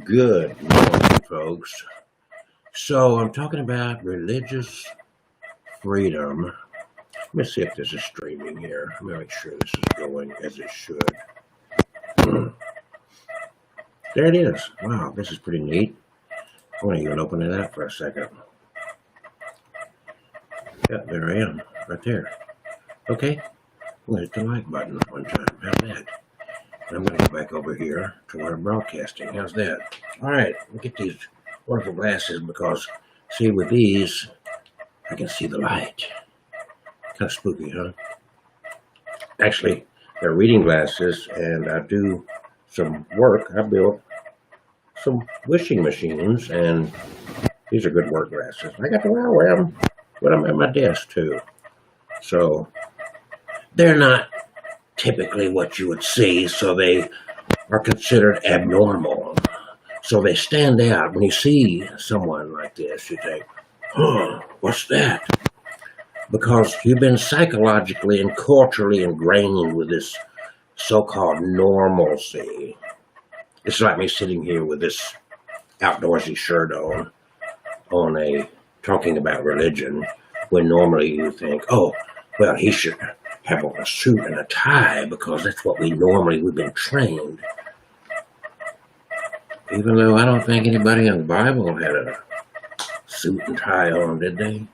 Good morning, folks. So I'm talking about religious freedom. Let me see if this is streaming here. Let me make sure this is going as it should. There it is. Wow, this is pretty neat. I want to even open it up for a second. Yeah, there I am, right there. Okay, I'm going to hit the like button one time. How's that? And I'm going to go back over here to where I'm broadcasting. How's that? All right, let me get these wonderful glasses because, see, with these, I can see the light. Kind of spooky, huh? Actually, they're reading glasses, and I do some work. I built some wishing machines, and these are good work glasses. I got to wear them when I'm at my desk, too. So, they're not typically what you would see, so they are considered abnormal. So they stand out. When you see someone like this, you think, huh, what's that? Because you've been psychologically and culturally ingrained with this so-called normalcy. It's like me sitting here with this outdoorsy shirt on talking about religion, when normally you think, oh, well, he should have on a suit and a tie because that's what we've been trained. Even though I don't think anybody in the Bible had a suit and tie on, did they?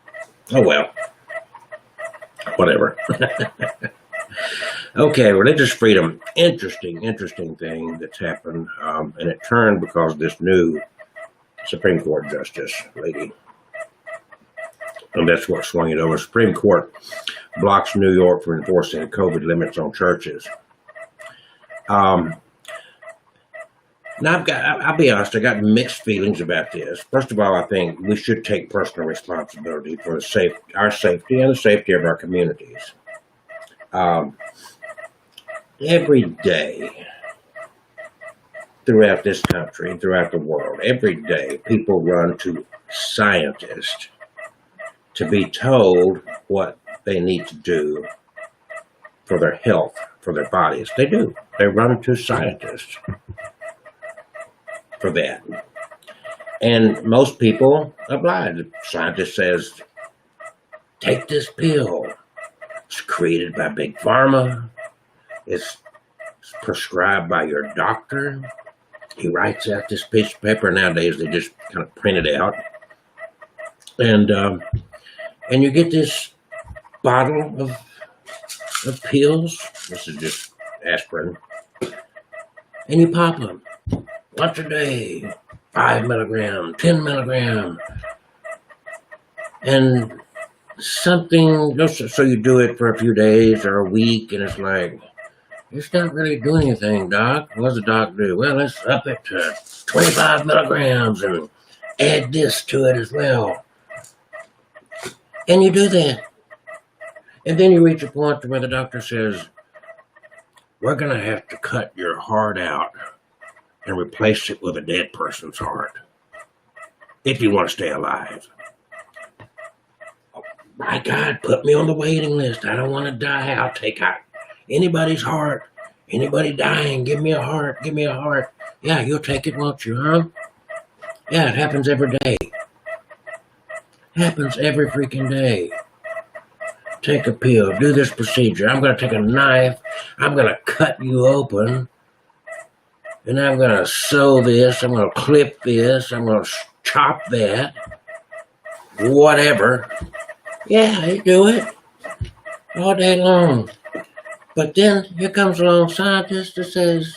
Oh, well. Whatever. Okay, religious freedom. Interesting thing that's happened. And it turned because of this new Supreme Court justice lady. And that's what swung it over. Supreme Court blocks New York from enforcing COVID limits on churches. Now, I'll be honest, I got mixed feelings about this. First of all, I think we should take personal responsibility for our safety and the safety of our communities. Every day throughout this country, throughout the world, every day people run to scientists to be told what they need to do for their health, for their bodies. They do. They run to scientists for that. And most people oblige. The scientist says, take this pill. It's created by Big Pharma. It's prescribed by your doctor. He writes out this piece of paper. Nowadays, they just kind of print it out. And you get this bottle of pills. This is just aspirin. And you pop them. Once a day, 5 milligram, 10 milligram, and something, so you do it for a few days or a week, and it's like, it's not really doing anything, doc. What does the doc do? Well, let's up it to 25 milligrams and add this to it as well. And you do that. And then you reach a point where the doctor says, we're going to have to cut your heart out and replace it with a dead person's heart if you want to stay alive. Oh, my God, put me on the waiting list. I don't want to die. I'll take out anybody's heart. Anybody dying, give me a heart. Give me a heart. Yeah, you'll take it, won't you, huh? Yeah, it happens every day. Happens every freaking day. Take a pill. Do this procedure. I'm going to take a knife. I'm going to cut you open. And I'm going to sew this, I'm going to clip this, I'm going to chop that, whatever. Yeah, you do it all day long. But then here comes along a scientist that says,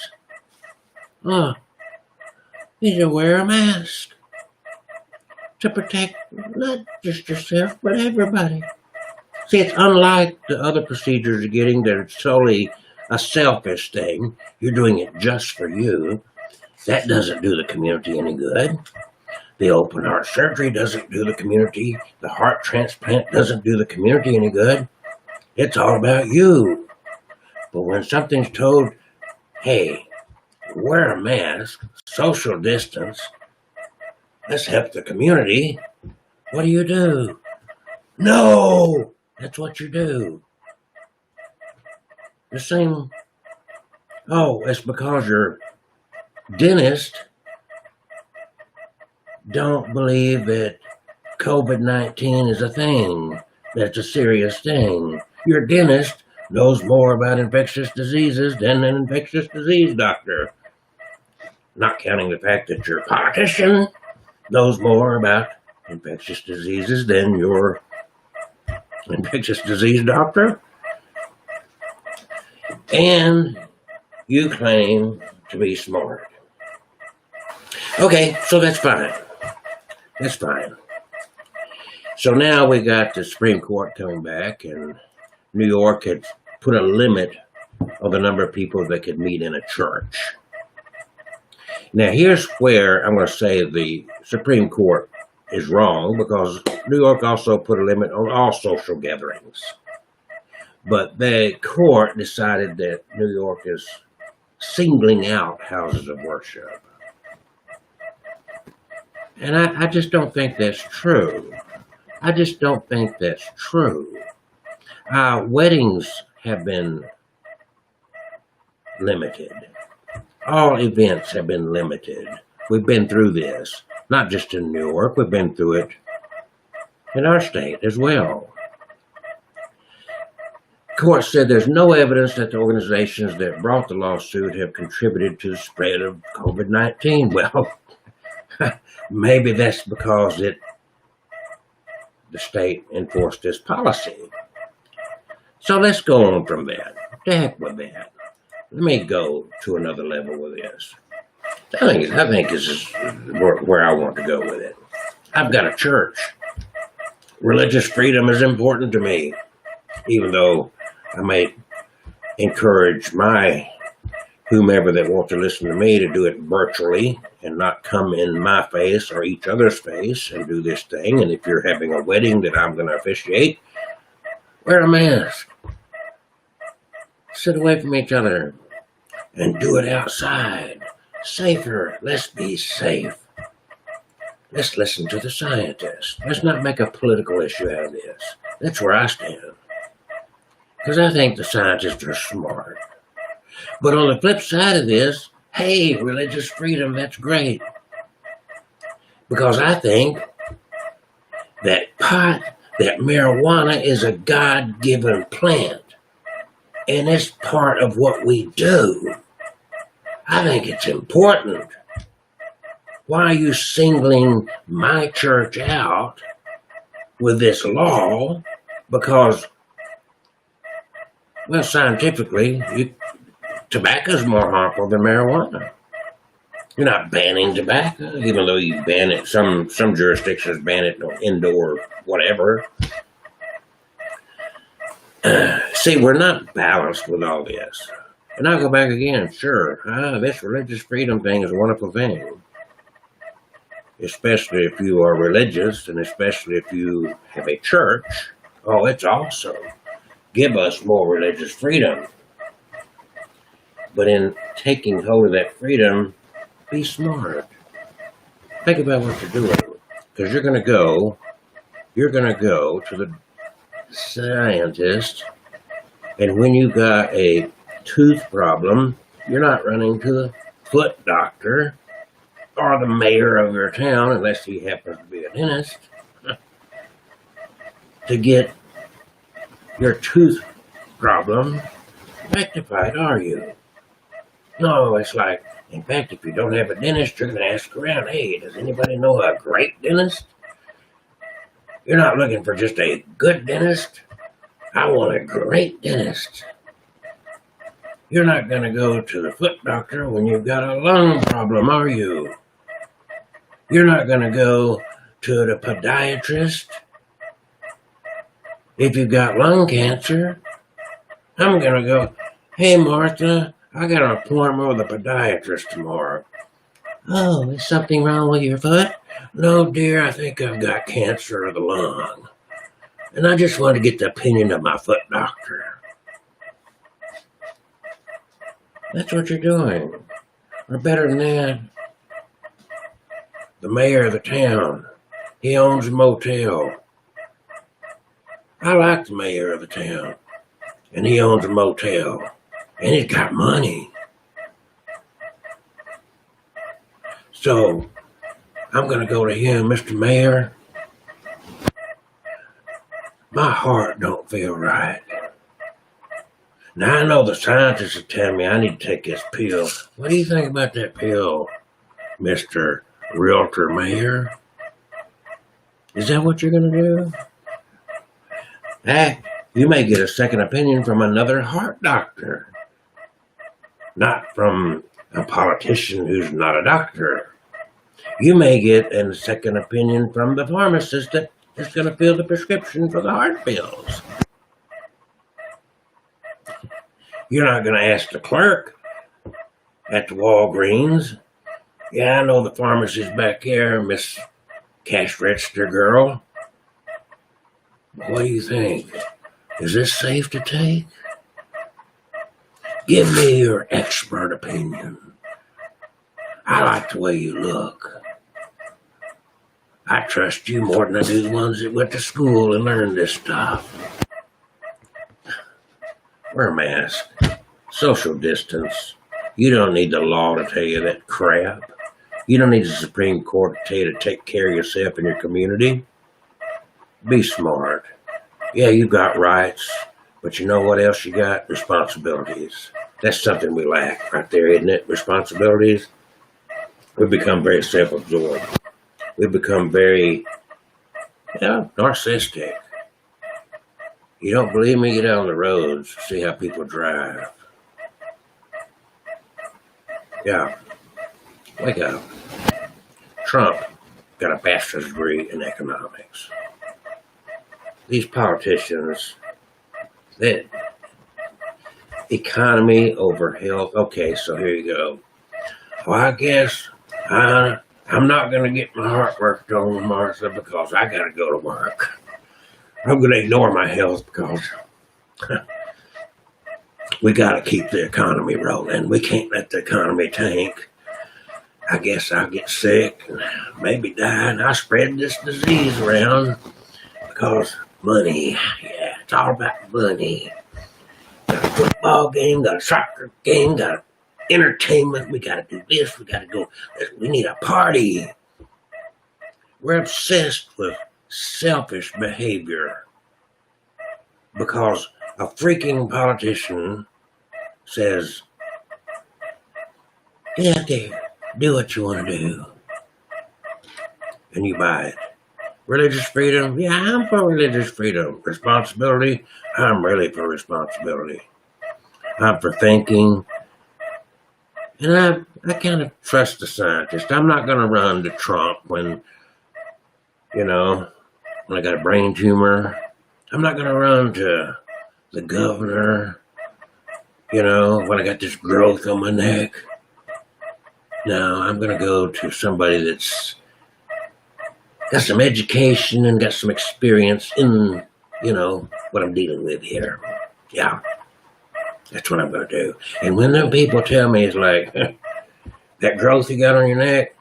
oh, you should wear a mask to protect not just yourself, but everybody. See, it's unlike the other procedures you're getting that are solely a selfish thing. You're doing it just for you. That doesn't do the community any good. The open heart surgery doesn't do the community. The heart transplant doesn't do the community any good. It's all about you. But when something's told, hey, wear a mask, social distance, let's help the community, what do? No! That's what you do. The same, oh, it's because your dentist don't believe that COVID-19 is a thing, that's a serious thing. Your dentist knows more about infectious diseases than an infectious disease doctor. Not counting the fact that your politician knows more about infectious diseases than your infectious disease doctor. And you claim to be smart. Okay, so that's fine. That's fine. So now we got the Supreme Court coming back, and New York had put a limit on the number of people that could meet in a church. Now, here's where I'm going to say the Supreme Court is wrong, because New York also put a limit on all social gatherings. But the court decided that New York is singling out houses of worship. And I just don't think that's true. I just don't think that's true. Weddings have been limited. All events have been limited. We've been through this, not just in New York, we've been through it in our state as well. The court said there's no evidence that the organizations that brought the lawsuit have contributed to the spread of COVID-19. Well, maybe that's because the state enforced this policy. So let's go on from that. The heck with that. Let me go to another level with this. I think this is where I want to go with it. I've got a church. Religious freedom is important to me, even though I may encourage whomever that wants to listen to me to do it virtually and not come in my face or each other's face and do this thing. And if you're having a wedding that I'm going to officiate, wear a mask. Sit away from each other and do it outside. Safer. Let's be safe. Let's listen to the scientists. Let's not make a political issue out of this. That's where I stand. Because I think the scientists are smart. But on the flip side of this, hey, religious freedom, that's great. Because I think that that marijuana is a God-given plant. And it's part of what we do. I think it's important. Why are you singling my church out with this law? Because, well, scientifically, tobacco is more harmful than marijuana. You're not banning tobacco, even though you ban it. Some jurisdictions ban it indoor, whatever. See, we're not balanced with all this. And I'll go back again, sure. This religious freedom thing is a wonderful thing. Especially if you are religious, and especially if you have a church. Oh, it's awesome. Give us more religious freedom. But in taking hold of that freedom, be smart. Think about what you're doing. Because you're going to go to the scientist, and when you got a tooth problem, you're not running to the foot doctor or the mayor of your town, unless he happens to be a dentist, to get your tooth problem rectified, are you? No, it's like, in fact, if you don't have a dentist, you're going to ask around, hey, does anybody know a great dentist? You're not looking for just a good dentist. I want a great dentist. You're not going to go to the foot doctor when you've got a lung problem, are you? You're not going to go to the podiatrist if you've got lung cancer. I'm going to go, hey, Martha, I got an appointment with a podiatrist tomorrow. Oh, is something wrong with your foot? No, dear, I think I've got cancer of the lung. And I just want to get the opinion of my foot doctor. That's what you're doing. Or better than that, the mayor of the town, he owns a motel. I like the mayor of the town, and he owns a motel, and he's got money. So, I'm going to go to him, Mr. Mayor. My heart don't feel right. Now, I know the scientists are telling me I need to take this pill. What do you think about that pill, Mr. Realtor Mayor? Is that what you're going to do? You may get a second opinion from another heart doctor, not from a politician who's not a doctor. You may get a second opinion from the pharmacist that is going to fill the prescription for the heart pills. You're not going to ask the clerk at the Walgreens. Yeah, I know the pharmacist back there, Miss Cash Register Girl. What do you think? Is this safe to take? Give me your expert opinion. I like the way you look. I trust you more than I do the ones that went to school and learned this stuff. Wear a mask. Social distance. You don't need the law to tell you that crap. You don't need the Supreme Court to tell you to take care of yourself and your community. Be smart. Yeah, you got rights, but you know what else you got? Responsibilities. That's something we lack right there, isn't it? Responsibilities. We've become very self-absorbed. We've become very, narcissistic. You don't believe me? Get out on the roads, see how people drive. Yeah, wake up. Trump got a bachelor's degree in economics. These politicians, that economy over health. Okay, so here you go. Well, I guess I'm not going to get my heart worked on, Martha, because I got to go to work. I'm going to ignore my health because we got to keep the economy rolling. We can't let the economy tank. I guess I'll get sick and maybe die, and I spread this disease around because money. Yeah, it's all about money. Got a football game, got a soccer game, got entertainment. We got to do this. We got to go. We need a party. We're obsessed with selfish behavior because a freaking politician says, get out there, do what you want to do, and you buy it. Religious freedom? Yeah, I'm for religious freedom. Responsibility? I'm really for responsibility. I'm for thinking. And I kind of trust the scientist. I'm not going to run to Trump when I got a brain tumor. I'm not going to run to the governor, when I got this growth on my neck. No, I'm going to go to somebody that's got some education and got some experience in, what I'm dealing with here. Yeah, that's what I'm going to do. And when them people tell me it's like, that growth you got on your neck,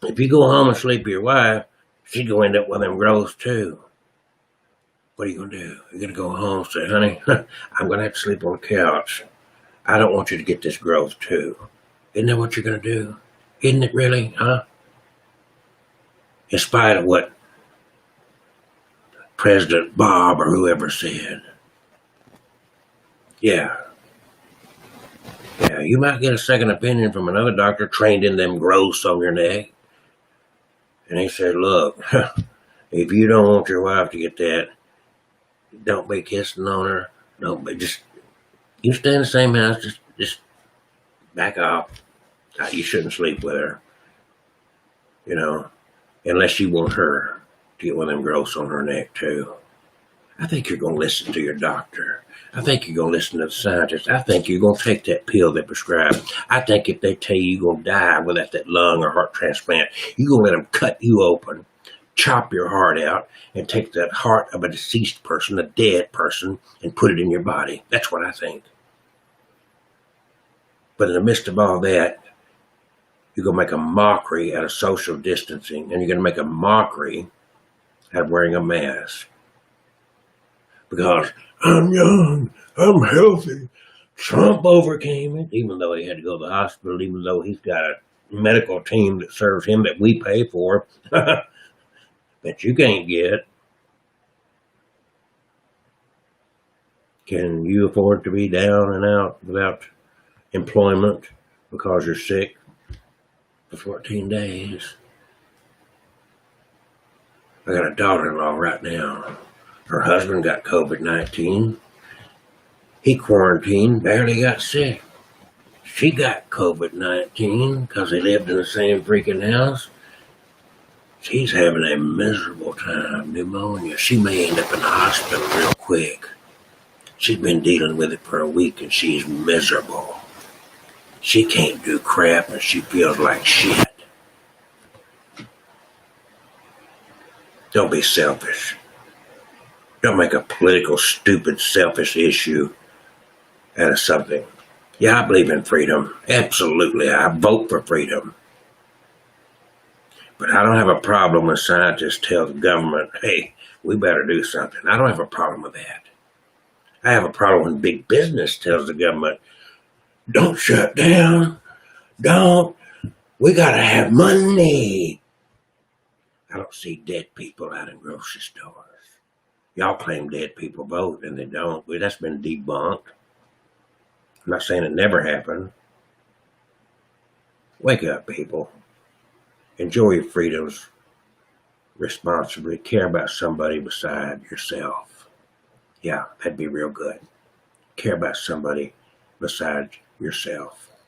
if you go home and sleep with your wife, she's going to end up with them growths too. What are you going to do? You're going to go home and say, honey, I'm going to have to sleep on the couch. I don't want you to get this growth too. Isn't that what you're going to do? Isn't it really, huh? In spite of what President Bob or whoever said. Yeah, you might get a second opinion from another doctor trained in them growths on your neck. And he said, look, if you don't want your wife to get that, don't be kissing on her. You stay in the same house, just back off. You shouldn't sleep with her, unless you want her to get one of them growths on her neck too. I think you're going to listen to your doctor. I think you're going to listen to the scientist. I think you're going to take that pill they prescribe. I think if they tell you you're going to die without that lung or heart transplant, you're going to let them cut you open, chop your heart out, and take that heart of a deceased person, a dead person, and put it in your body. That's what I think. But in the midst of all that, you're going to make a mockery out of social distancing, and you're going to make a mockery out of wearing a mask. Because I'm young, I'm healthy. Trump overcame it, even though he had to go to the hospital, even though he's got a medical team that serves him that we pay for that you can't get. Can you afford to be down and out without employment because you're sick for 14 days? I got a daughter-in-law right now. Her husband got COVID-19. He quarantined, barely got sick. She got COVID-19 because they lived in the same freaking house. She's having a miserable time, pneumonia. She may end up in the hospital real quick. She's been dealing with it for a week and she's miserable. She can't do crap and she feels like shit. Don't be selfish. Don't make a political, stupid, selfish issue out of something. Yeah, I believe in freedom. Absolutely, I vote for freedom. But I don't have a problem when scientists tell the government, hey, we better do something. I don't have a problem with that. I have a problem when big business tells the government, don't shut down. Don't. We gotta have money. I don't see dead people out in grocery stores. Y'all claim dead people vote, and they don't. Well, that's been debunked. I'm not saying it never happened. Wake up, people. Enjoy your freedoms responsibly. Care about somebody beside yourself. Yeah, that'd be real good. Care about somebody besides yourself.